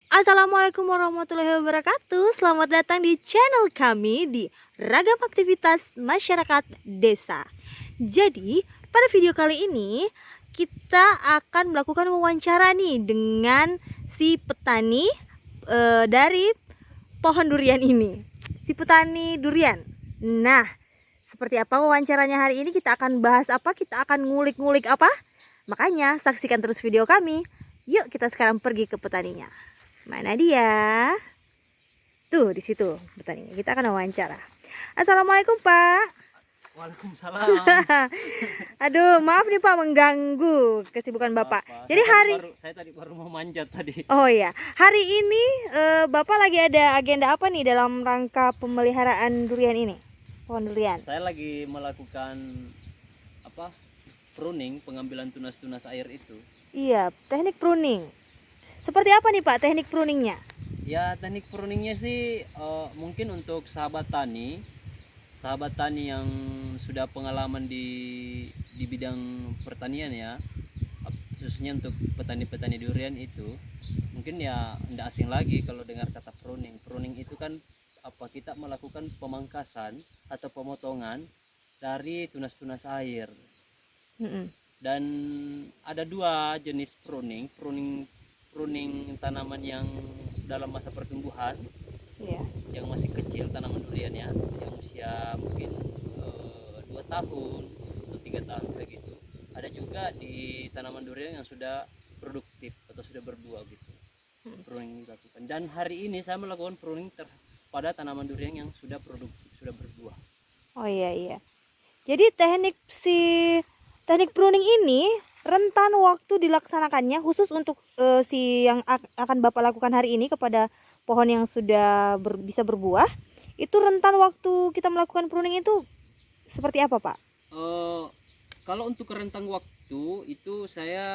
Assalamualaikum warahmatullahi wabarakatuh. Selamat datang di channel kami di Ragam Aktivitas Masyarakat Desa. Jadi, pada video kali ini kita akan melakukan wawancara nih dengan si petani dari pohon durian ini. Si petani durian. Nah, seperti apa wawancaranya hari ini? Kita akan bahas apa? Kita akan ngulik-ngulik apa? Makanya saksikan terus video kami. Yuk kita sekarang pergi ke petaninya. Mana dia? Tuh di situ petaninya. Kita akan wawancara. Assalamualaikum Pak. Waalaikumsalam. Aduh maaf nih Pak mengganggu kesibukan Bapak. Jadi Saya tadi baru mau manjat tadi. Oh iya, hari ini Bapak lagi ada agenda apa nih dalam rangka pemeliharaan durian ini? Pohon durian. Saya lagi melakukan pruning, pengambilan tunas-tunas air itu. Iya, teknik pruning. Seperti apa nih Pak teknik pruningnya? Ya, teknik pruningnya sih mungkin untuk sahabat tani yang sudah pengalaman di bidang pertanian ya, khususnya untuk petani-petani durian itu mungkin ya tidak asing lagi kalau dengar kata pruning. Pruning itu kan kita melakukan pemangkasan atau pemotongan dari tunas-tunas air. Dan ada dua jenis pruning tanaman yang dalam masa pertumbuhan, yang masih kecil, tanaman durian ya, yang usia mungkin 2 tahun atau 3 tahun kayak gitu. Ada juga di tanaman durian yang sudah produktif atau sudah berbuah gitu. Pruning dilakukan. Dan hari ini saya melakukan pruning pada tanaman durian yang sudah produktif, sudah berbuah. Oh iya. Jadi teknik pruning ini rentan waktu dilaksanakannya khusus untuk si yang akan Bapak lakukan hari ini kepada pohon yang sudah bisa berbuah, itu rentan waktu kita melakukan pruning itu seperti apa Pak? Kalau untuk rentang waktu itu saya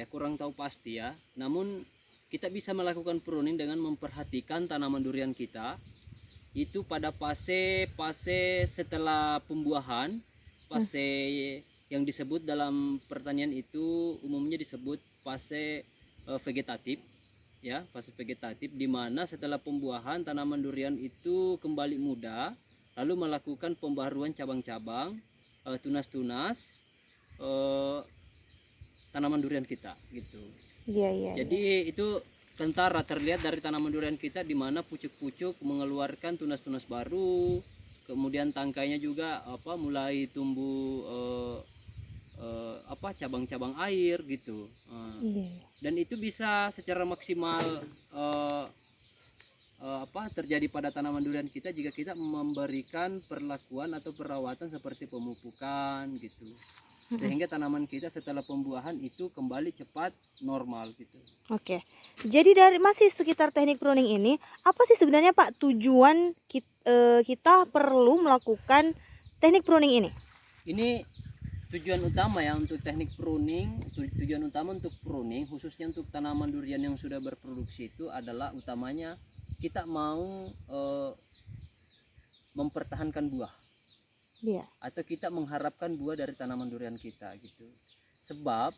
kurang tahu pasti ya. Namun kita bisa melakukan pruning dengan memperhatikan tanaman durian kita itu pada fase setelah pembuahan, fase yang disebut dalam pertanian itu umumnya disebut fase vegetatif ya, fase vegetatif, di mana setelah pembuahan tanaman durian itu kembali muda, lalu melakukan pembaharuan cabang-cabang, tunas-tunas tanaman durian kita gitu. Iya. Jadi itu kentara terlihat dari tanaman durian kita, di mana pucuk-pucuk mengeluarkan tunas-tunas baru, kemudian tangkainya juga mulai tumbuh cabang-cabang air gitu. Dan itu bisa secara maksimal terjadi pada tanaman durian kita jika kita memberikan perlakuan atau perawatan seperti pemupukan gitu, sehingga tanaman kita setelah pembuahan itu kembali cepat normal gitu. Oke. Jadi dari masih sekitar teknik pruning ini, apa sih sebenarnya Pak tujuan kita perlu melakukan teknik pruning ini? Ini tujuan utama ya untuk teknik pruning. Tujuan utama untuk pruning khususnya untuk tanaman durian yang sudah berproduksi itu adalah utamanya kita mau mempertahankan buah. Iya. Atau kita mengharapkan buah dari tanaman durian kita gitu. Sebab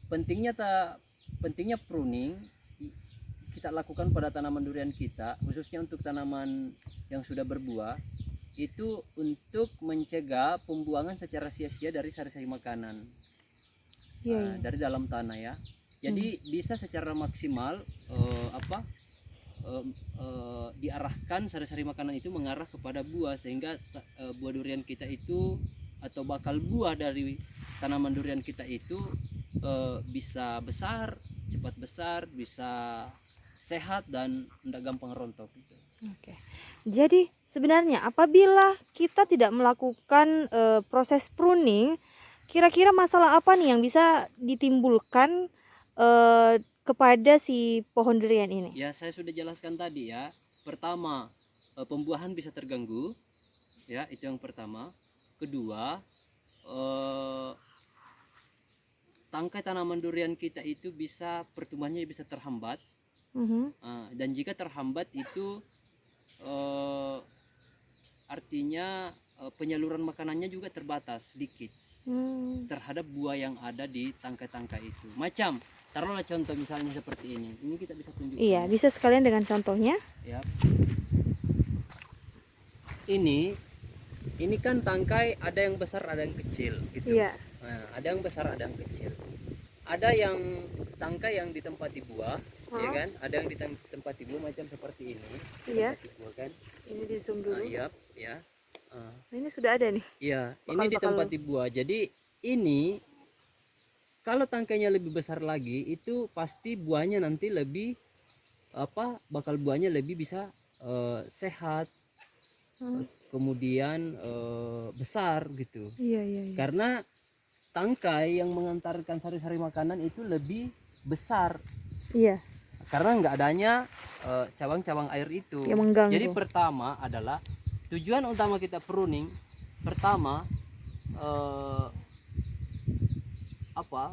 pentingnya pruning kita lakukan pada tanaman durian kita, khususnya untuk tanaman yang sudah berbuah, itu untuk mencegah pembuangan secara sia-sia dari sari-sari makanan dari dalam tanah ya. Jadi bisa secara maksimal diarahkan sari-sari makanan itu mengarah kepada buah, sehingga buah durian kita itu atau bakal buah dari tanaman durian kita itu bisa besar, cepat besar, bisa sehat dan tidak gampang rontok gitu. Oke. Jadi sebenarnya apabila kita tidak melakukan proses pruning, kira-kira masalah apa nih yang bisa ditimbulkan kepada si pohon durian ini? Ya, saya sudah jelaskan tadi ya. Pertama, pembuahan bisa terganggu. Ya, itu yang pertama. Kedua, tangkai tanaman durian kita itu bisa pertumbuhannya bisa terhambat. Dan jika terhambat itu artinya penyaluran makanannya juga terbatas sedikit terhadap buah yang ada di tangkai-tangkai itu. Macam taruhlah contoh misalnya seperti ini. Ini kita bisa tunjukkan. Iya, bisa sekalian dengan contohnya. Ya. Ini kan tangkai ada yang besar, ada yang kecil gitu. Iya. Nah, ada yang besar, ada yang kecil. Ada yang tangkai yang ditempati buah, ya kan? Ada yang ditempati buah macam seperti ini. Iya. Ditempati buah kan? Ini di zoom dulu. Iya, ya. Nah, ini sudah ada nih. Iya, ini Bakal-bakal. ditempati buah. Jadi ini kalau tangkainya lebih besar lagi, itu pasti buahnya nanti lebih bakal buahnya lebih bisa sehat, kemudian besar gitu. Iya, iya, iya. Karena tangkai yang mengantarkan sari-sari makanan itu lebih besar Iya, karena nggak adanya cabang-cabang air itu. yang mengganggu. Jadi pertama adalah tujuan utama kita pruning, pertama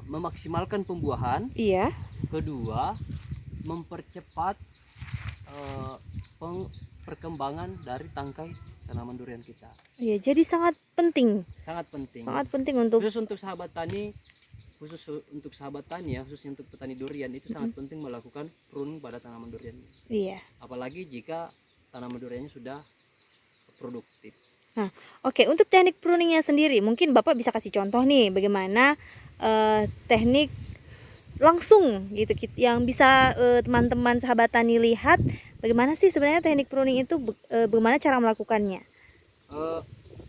memaksimalkan pembuahan, Iya. kedua mempercepat perkembangan dari tangkai tanaman durian kita. Iya, jadi sangat penting. Sangat penting. Sangat penting untuk Khusus untuk sahabat tani, khususnya untuk petani durian itu sangat penting melakukan pruning pada tanaman durian. Iya. Apalagi jika tanaman duriannya sudah produktif. Nah, oke, untuk teknik pruningnya sendiri, mungkin Bapak bisa kasih contoh nih bagaimana teknik langsung gitu yang bisa teman-teman sahabat tani lihat bagaimana sih sebenarnya teknik pruning itu, bagaimana cara melakukannya.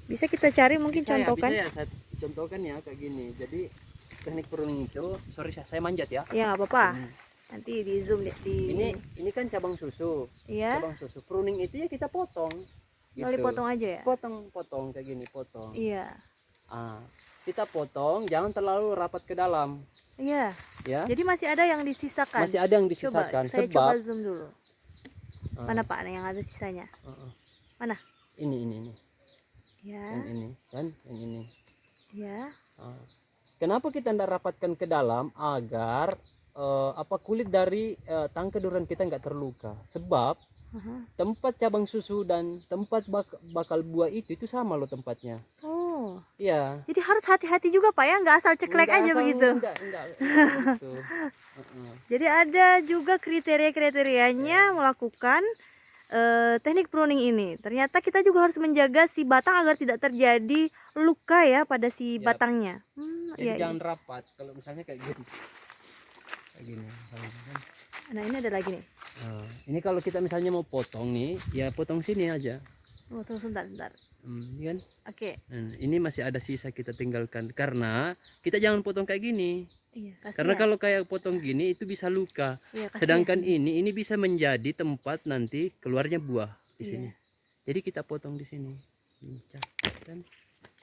Bisa kita cari mungkin contohkan. Bisa ya, saya contohkan ya kayak gini. Jadi teknik pruning itu, sorry saya manjat ya. Ya nggak apa-apa. Nanti di zoom deh di. Ini kan cabang susu. Iya. Cabang susu. Pruning itu ya kita potong. Gitu. Kali potong aja ya. Potong kayak gini, potong. Iya. Kita potong, jangan terlalu rapat ke dalam. Iya. Ya. Jadi masih ada yang disisakan. Masih ada yang disisakan. Coba, saya sebab coba zoom dulu. Mana Pak yang ada sisanya? Mana? Ini. Ya. Yang ini kan, yang ini. Ya. Kenapa kita tidak rapatkan ke dalam agar kulit dari tangkai durian kita nggak terluka? Sebab tempat cabang susu dan tempat bakal buah itu sama loh tempatnya. Oh. Iya. Jadi harus hati-hati juga Pak ya, nggak asal ceklek aja begitu. Enggak gitu. Jadi ada juga kriteria-kriterianya melakukan teknik pruning ini. Ternyata kita juga harus menjaga si batang agar tidak terjadi luka ya pada si batangnya. Jadi jangan rapat. Kalau misalnya kayak gini. Nah ini ada lagi nih. Ini kalau kita misalnya mau potong nih, ya potong sini aja. Oh, tunggu sebentar. Ini kan? Oke. Ini masih ada sisa kita tinggalkan karena kita jangan potong kayak gini. Iya, karena kalau kayak potong gini itu bisa luka. Iya, sedangkan ini bisa menjadi tempat nanti keluarnya buah di sini. Jadi kita potong di sini. Kan?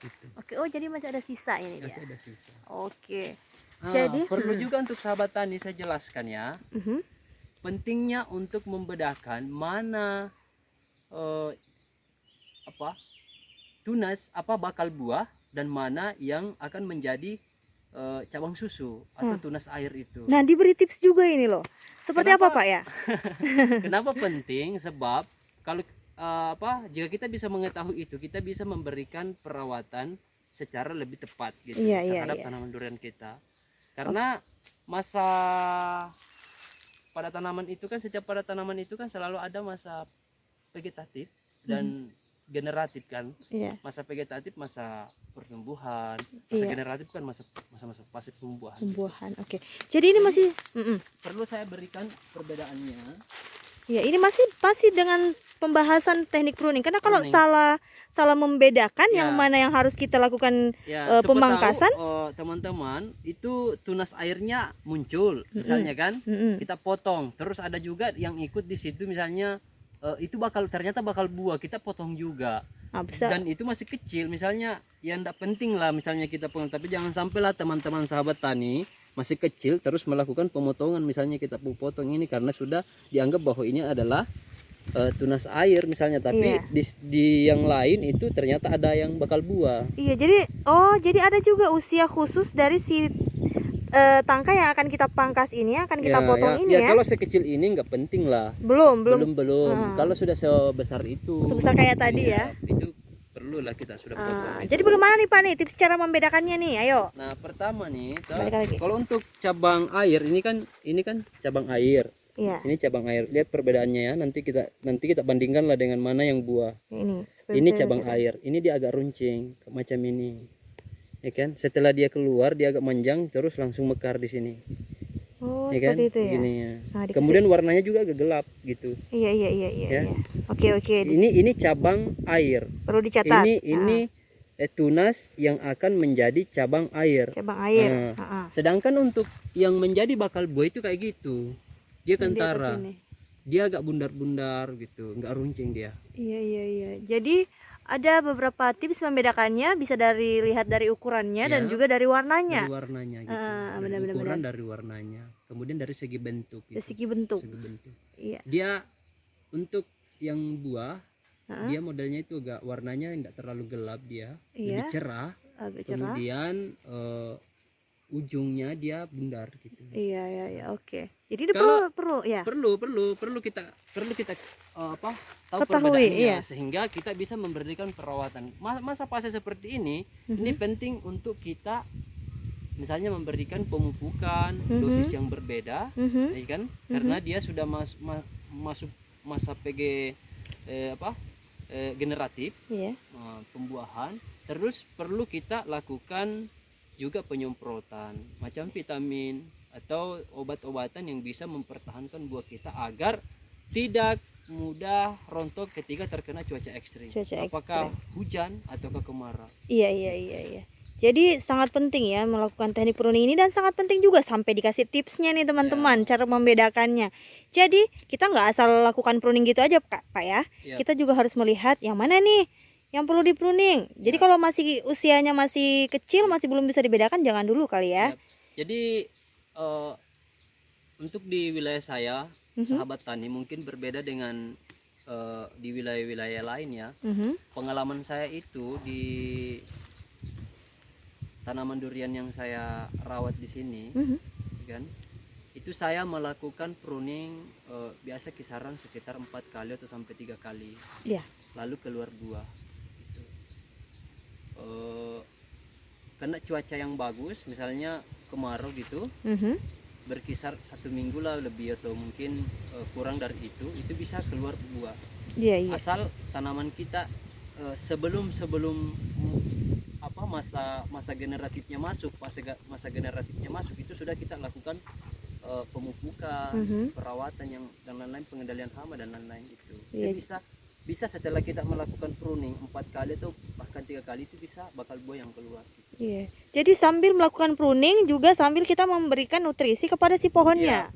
Gitu. Oke, oh jadi masih ada sisa ini masih dia. ada sisa. Oke. Jadi perlu juga untuk sahabat tani saya jelaskan ya. Pentingnya untuk membedakan mana tunas bakal buah dan mana yang akan menjadi cabang susu atau tunas air itu. Nah, diberi tips juga ini loh. Seperti apa Pak ya? Kenapa penting? Sebab kalau jika kita bisa mengetahui itu, kita bisa memberikan perawatan secara lebih tepat gitu terhadap tanaman durian kita. Karena pada tanaman itu kan selalu ada masa vegetatif dan generatif kan. Masa vegetatif, masa pertumbuhan, masa generatif kan masa pembuahan. Oke. Jadi ini masih perlu saya berikan perbedaannya. Ya, ini masih dengan pembahasan teknik pruning. Karena kalau salah membedakan yang mana yang harus kita lakukan pemangkasan. Teman-teman, itu tunas airnya muncul, misalnya kan, kita potong. Terus ada juga yang ikut di situ, misalnya itu ternyata bakal buah, kita potong juga. Dan itu masih kecil, misalnya yang tidak penting lah, misalnya kita potong. Tapi jangan sampailah teman-teman sahabat tani masih kecil terus melakukan pemotongan, misalnya kita potong ini karena sudah dianggap bahwa ini adalah tunas air misalnya, tapi di yang lain itu ternyata ada yang bakal buah. Iya, jadi ada juga usia khusus dari si tangkai yang akan kita pangkas ini, akan kita potong ini ya. Kalau sekecil ini nggak penting lah. Belum. Kalau sudah sebesar itu, sebesar kayak tadi ya. Itu perlu perlulah kita sudah potong. Jadi bagaimana nih Pak nih tips cara membedakannya nih? Ayo. Nah, pertama nih, Balik lagi. kalau untuk cabang air ini kan cabang air. Iya. Ini cabang air. Lihat perbedaannya ya. Nanti kita bandingkan lah dengan mana yang buah. Ini. Ini cabang air. Ini dia agak runcing macam ini. Ya kan? Setelah dia keluar dia agak manjang terus langsung mekar di sini. Oh, Ya kan? seperti itu ya. Gini ya. Nah, Kemudian warnanya juga agak gelap gitu. Iya. Ya. Iya. Oke. Ini cabang air. Perlu dicatat. Ini tunas yang akan menjadi cabang air. Cabang air. Sedangkan untuk yang menjadi bakal buah itu kayak gitu. Dia kentara. Dia agak bundar-bundar gitu, enggak runcing dia. Iya. Jadi ada beberapa tips membedakannya, bisa lihat dari ukurannya dan juga dari warnanya. Dari warnanya gitu. Benar-benar. Ukuran dari warnanya. Kemudian dari segi bentuk gitu. Segi bentuk. Iya. Dia untuk yang buah, dia modelnya itu agak warnanya tidak terlalu gelap dia, lebih cerah. Agak cerah. Kemudian ujungnya dia bundar gitu. Iya, oke. Jadi itu perlu kita tahu perbedaannya sehingga kita bisa memberikan perawatan. Masa fase seperti ini penting untuk kita misalnya memberikan pemupukan dosis yang berbeda, ya kan? Karena dia sudah masuk masa PG generatif, pembuahan. Terus perlu kita lakukan juga penyemprotan macam vitamin atau obat-obatan yang bisa mempertahankan buah kita agar tidak mudah rontok ketika terkena cuaca ekstrim. Apakah hujan ataukah kemarau. Iya. Jadi sangat penting ya melakukan teknik pruning ini, dan sangat penting juga sampai dikasih tipsnya nih teman-teman, cara membedakannya. Jadi kita nggak asal lakukan pruning gitu aja Pak ya. Kita juga harus melihat yang mana nih yang perlu di pruning. Jadi kalau masih usianya masih kecil, masih belum bisa dibedakan, jangan dulu kali ya. Jadi untuk di wilayah saya, sahabat tani mungkin berbeda dengan di wilayah-wilayah lain ya. Pengalaman saya itu di tanaman durian yang saya rawat di sini, kan? Itu saya melakukan pruning biasa kisaran sekitar 4 kali atau sampai 3 kali. Lalu keluar buah. Karena cuaca yang bagus, misalnya kemarau gitu, berkisar 1 minggu lah lebih atau mungkin kurang dari itu bisa keluar buah. Asal tanaman kita sebelum masa generatifnya masuk, itu sudah kita lakukan pemupukan, perawatan dan lain-lain, pengendalian hama dan lain-lain itu. Jadi bisa setelah kita melakukan pruning 4 kali atau bahkan 3 kali itu bisa bakal buah yang keluar. Jadi sambil melakukan pruning juga sambil kita memberikan nutrisi kepada si pohonnya.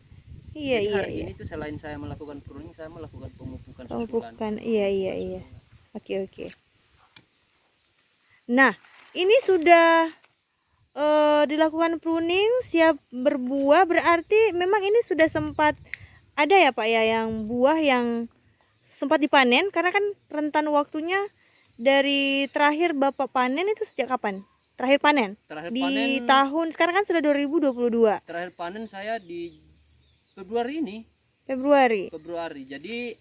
Jadi hari ini tuh selain saya melakukan pruning, saya melakukan pemupukan susulan. Iya. Oke. Nah, ini sudah dilakukan pruning, siap berbuah, berarti memang ini sudah sempat ada ya Pak ya yang buah yang sempat dipanen, karena kan rentan waktunya dari terakhir Bapak panen itu sejak kapan? Terakhir panen tahun sekarang kan sudah 2022. Terakhir panen saya di Februari ini. Februari. Jadi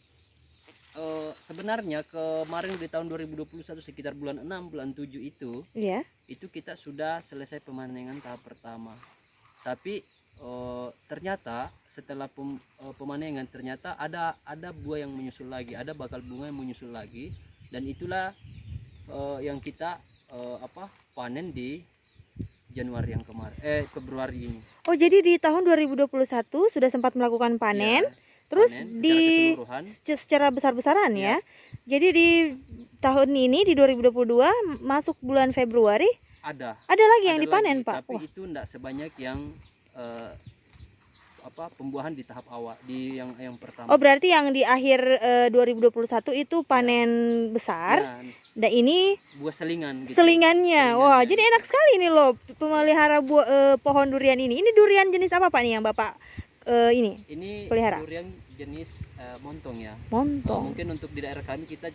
sebenarnya kemarin di tahun 2021 sekitar bulan 6, bulan 7 itu kita sudah selesai pemanenan tahap pertama. Tapi ternyata setelah pemanenan ternyata ada buah yang menyusul lagi, ada bakal bunga yang menyusul lagi, dan itulah yang kita panen di Januari yang Februari ini. Oh, jadi di tahun 2021 sudah sempat melakukan panen, terus di secara besar-besaran ya. Jadi di tahun ini di 2022 masuk bulan Februari ada lagi yang dipanen Pak. Tapi itu enggak sebanyak yang pembuahan di tahap awal, di yang pertama. Oh, berarti yang di akhir 2021 itu panen besar. Dan ini buah selingan gitu. Selingannya. Wah, jadi enak sekali ini loh pemelihara pohon durian ini. Ini durian jenis apa Pak nih yang Bapak ini pelihara? Durian jenis montong ya. Montong. Mungkin untuk di daerah kami kita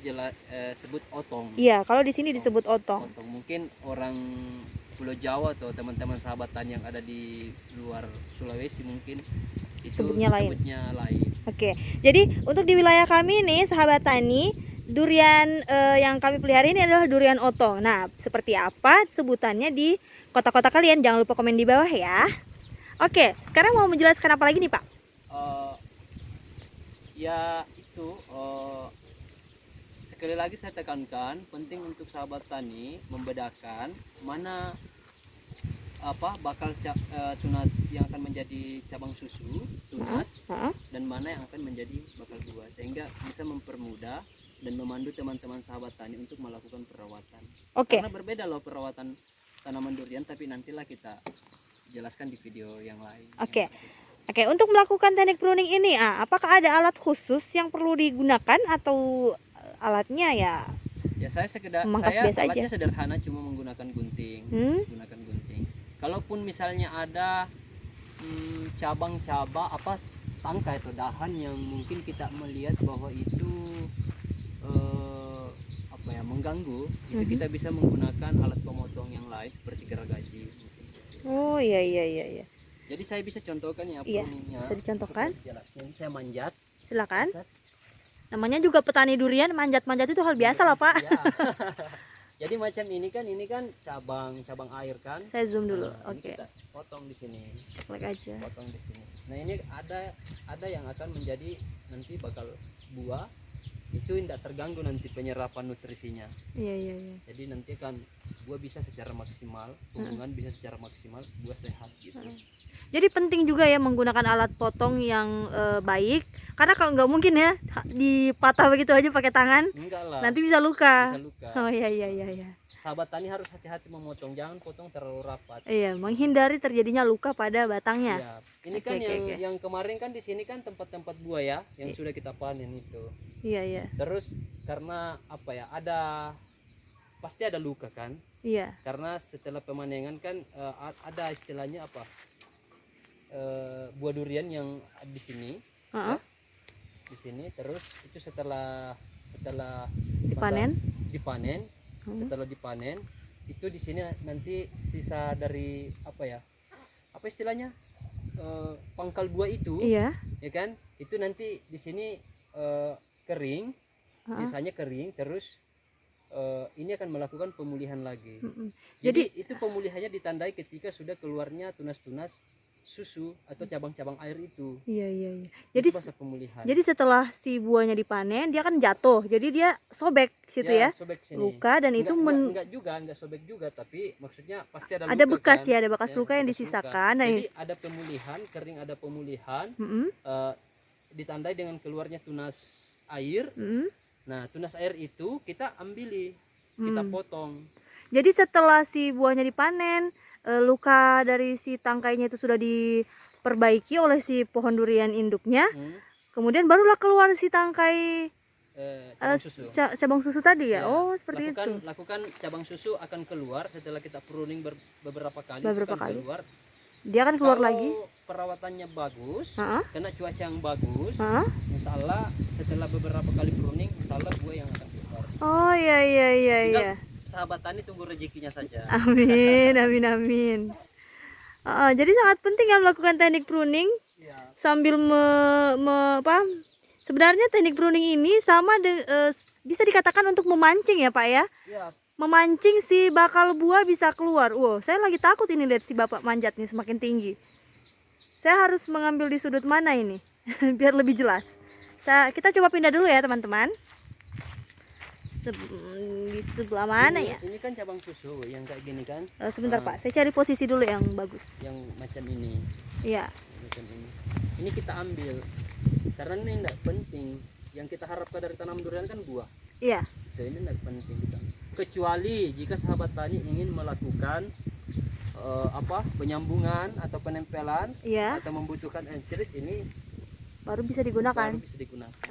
sebut otong. Iya, kalau di sini disebut otong. Mungkin orang Pulau Jawa atau teman-teman sahabat tani yang ada di luar Sulawesi mungkin itu sebutnya lain. Oke, jadi untuk di wilayah kami nih sahabat tani, durian yang kami pelihara ini adalah durian otong. Nah, seperti apa sebutannya di kota-kota kalian? Jangan lupa komen di bawah ya. Oke, sekarang mau menjelaskan apa lagi nih Pak? Ya itu sekali lagi saya tekankan, penting untuk sahabat tani membedakan mana bakal tunas yang akan menjadi cabang susu tunas dan mana yang akan menjadi bakal buah, sehingga bisa mempermudah dan memandu teman-teman sahabat tani untuk melakukan perawatan. Karena berbeda loh perawatan tanaman durian, tapi nantilah kita jelaskan di video yang lain. Oke, untuk melakukan teknik pruning ini, apakah ada alat khusus yang perlu digunakan atau alatnya ya saya alatnya sederhana, cuma menggunakan gunting. Kalaupun misalnya ada cabang-cabang tangkai atau dahan yang mungkin kita melihat bahwa itu mengganggu, itu kita bisa menggunakan alat pemotong yang lain seperti gergaji. Oh iya. Jadi saya bisa contohkan ya pruningnya. Bisa dicontohkan? Ini saya manjat. Silakan. Namanya juga petani durian, manjat-manjat itu hal biasa lah Pak. Ya. Jadi macam ini kan cabang air kan. Saya zoom dulu. Oke. Kita potong di sini. Klik aja. Potong di sini. Nah ini ada yang akan menjadi nanti bakal buah. Itu tidak terganggu nanti penyerapan nutrisinya. Iya. Jadi nanti kan buah bisa secara maksimal, pembuahan bisa secara maksimal, buah sehat gitu. Jadi penting juga ya menggunakan alat potong yang baik, karena kalau nggak mungkin ya dipatah begitu aja pakai tangan. Enggak lah. Nanti bisa luka. Oh iya. Sahabat tani harus hati-hati memotong, jangan potong terlalu rapat. Iya, menghindari terjadinya luka pada batangnya. Iya. Ini kan yang kemarin kan di sini kan tempat-tempat buah ya, yang sudah kita panen itu. Iya. Terus karena pasti ada luka kan? Iya. Karena setelah pemanengan kan ada istilahnya buah durian yang di sini. Ya, di sini terus itu setelah dipanen. Setelah dipanen itu di sini nanti sisa dari apa istilahnya pangkal buah itu, ya kan, itu nanti di sini kering, sisanya kering, terus ini akan melakukan pemulihan lagi. Jadi itu pemulihannya ditandai ketika sudah keluarnya tunas-tunas susu atau cabang-cabang air itu. Iya. Jadi masa pemulihan. Jadi setelah si buahnya dipanen, dia kan jatuh. Jadi dia sobek situ ya. Sobek sini. Luka dan itu enggak sobek juga, tapi maksudnya pasti ada luka. Ada bekas kan? ada bekas luka yang disisakan. Luka. Jadi ada pemulihan, kering ada pemulihan. Ditandai dengan keluarnya tunas air. Nah, tunas air itu kita ambili, kita potong. Jadi setelah si buahnya dipanen, luka dari si tangkainya itu sudah diperbaiki oleh si pohon durian induknya. Kemudian barulah keluar si tangkai cabang susu tadi ya. Oh, seperti itu. Lakukan cabang susu akan keluar setelah kita pruning beberapa kali. Keluar. Dia akan keluar kalau lagi. Perawatannya bagus, kena cuaca yang bagus, insya Allah setelah beberapa kali pruning, insya Allah buah yang akan keluar. Oh iya. Sahabat tani tunggu rezekinya saja. Amin. Jadi sangat penting ya melakukan teknik pruning sambil sebenarnya teknik pruning ini bisa dikatakan untuk memancing ya Pak ya. Memancing si bakal buah bisa keluar. Wow, saya lagi takut ini lihat si bapak manjat nih semakin tinggi. Saya harus mengambil di sudut mana ini biar lebih jelas. Kita coba pindah dulu ya teman-teman. Di sebelah mana ya? Ini kan cabang susu yang kayak gini kan. Sebentar Pak, saya cari posisi dulu yang bagus. Yang macam ini. Iya. Macam ini. Ini kita ambil karena ini tidak penting. Yang kita harapkan dari tanam durian kan buah. Iya. Ini tidak penting kita. Kecuali jika sahabat tani ingin melakukan penyambungan atau penempelan, atau membutuhkan enceris, ini baru bisa digunakan.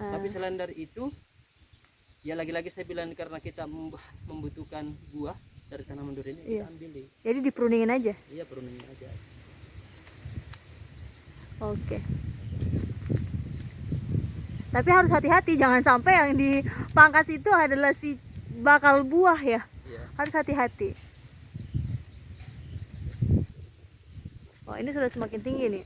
Tapi selain dari itu, ya lagi-lagi saya bilang karena kita membutuhkan buah dari tanaman durian ini, kita ambil. Jadi dipruningin aja. Iya, pruningin aja. Oke. Tapi harus hati-hati, jangan sampai yang dipangkas itu adalah si bakal buah ya. Harus hati-hati. Oh, ini sudah semakin tinggi nih.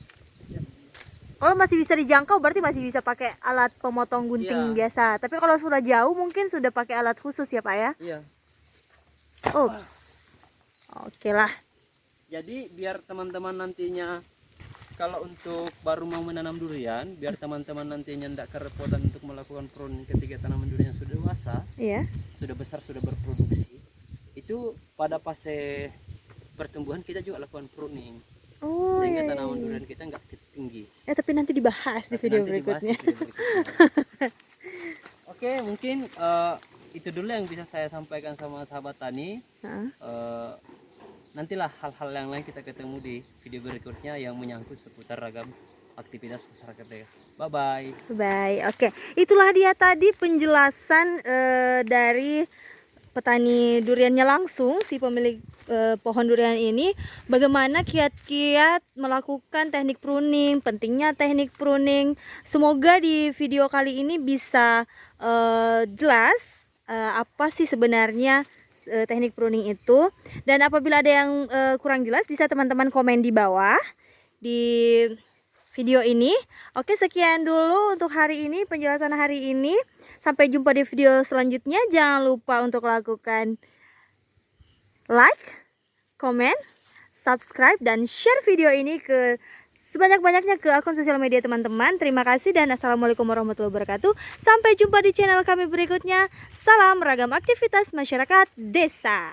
Kalau masih bisa dijangkau berarti masih bisa pakai alat pemotong gunting Iya. biasa. Tapi kalau sudah jauh mungkin sudah pakai alat khusus ya Pak ya. Iya. Ups. Oke lah. Jadi biar teman-teman nantinya kalau untuk baru mau menanam durian, biar teman-teman nantinya tidak kerepotan untuk melakukan pruning ketika tanaman durian sudah dewasa, Iya. sudah besar, sudah berproduksi. Itu pada fase pertumbuhan kita juga lakukan pruning. Oh Sehingga iya, tanaman iya. durian kita nggak tinggi. Ya tapi nanti dibahas di Tapi video nanti dibahas di berikutnya. video berikutnya. Oke, mungkin itu dulu yang bisa saya sampaikan sama sahabat tani. Heeh. Nantilah hal-hal yang lain kita ketemu di video berikutnya yang menyangkut seputar ragam aktivitas masyarakat daerah. Bye bye. Baik, oke. Itulah dia tadi penjelasan dari petani duriannya langsung, si pemilik pohon durian ini, bagaimana kiat-kiat melakukan teknik pruning, pentingnya teknik pruning. Semoga di video kali ini bisa jelas apa sih sebenarnya teknik pruning itu. Dan apabila ada yang kurang jelas, bisa teman-teman komen di bawah di video ini. Oke, sekian dulu untuk hari ini, penjelasan hari ini. Sampai jumpa di video selanjutnya. Jangan lupa untuk lakukan like, komen, subscribe, dan share video ini ke sebanyak-banyaknya ke akun sosial media teman-teman. Terima kasih dan assalamualaikum warahmatullahi wabarakatuh. Sampai jumpa di channel kami berikutnya. Salam ragam aktivitas masyarakat desa.